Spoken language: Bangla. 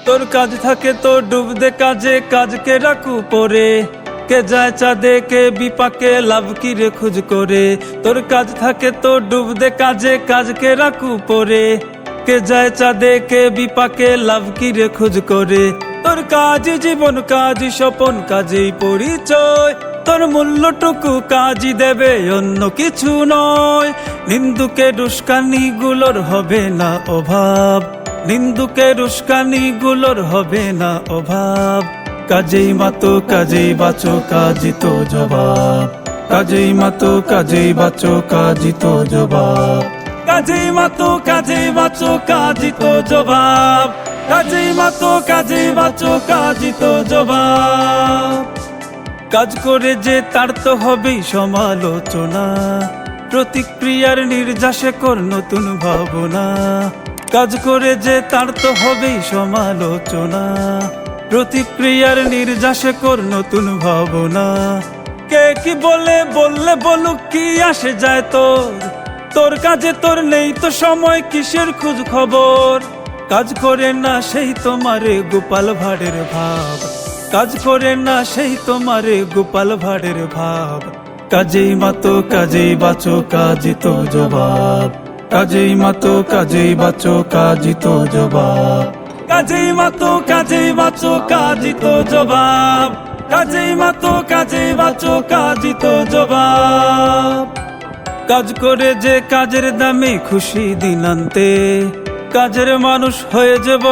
তোর কাজ থাকে তো ডুব দে কাজে, কাজকে রাখু পরে। কে যায় চাঁদে কে বিপাকে, লাভ কি রে খুঁজ করে। তোর কাজ থাকে তো ডুব দে কাজে, কাজকে রাখু পরে। কে যায় চাঁদে কে বিপাকে, লাভ কি রে খুঁজ করে। তোর কাজ জীবন, কাজ স্বপন, কাজেই পরিচয়। তোর মূল্যটুকু কাজই দেবে, অন্য কিছু নয়। নিন্দুকের উস্কানি গুলোর হবে না অভাব, নিন্দুকের উস্কানি গুলোর হবে না অভাব। কাজেই মাতো কাজেই বাঁচো, কাজই তো জবাব। কাজেই মাতো কাজেই বাঁচো, কাজই তো জবাব। কাজেই মাতো কাজেই বাঁচো, কাজই তো জবাব। কাজেই মাতো কাজেই বাঁচো, কাজই তো জবাব। কাজ করে যে তার তো হবেই সমালোচনা, প্রতিক্রিয়ার নির্যাসে কর নতুন ভাবনা। কাজ করে যে তার তো হবেই সমালোচনা, প্রতিক্রিয়ার নির্যাসে কর নতুন ভাবনা। কে কি বলে বললে বলুক, কি আসে যায় তোর। তোর কাজে তোর নেই তো সময়, কিসের খোঁজ খবর। কাজ করে না সেই তোমারে গোপাল ভাঁড়ের ভাব, কাজ করে না সেই তোমারে গোপাল ভাঁড়ের ভাব। কাজেই মাতো কাজেই বাঁচো, কাজই তো জবাব। কাজেই মাতো কাজেই বাঁচো, কাজই তো জবাব। কাজেই মাতো কাজেই বাঁচো, কাজই তো জবাব। কাজেই মাতো কাজেই বাঁচো, কাজই তো জবাব। কাজ করে যে কাজের দামে খুশি দিনান্তে, কাজের মানুষ হয়ে যাব।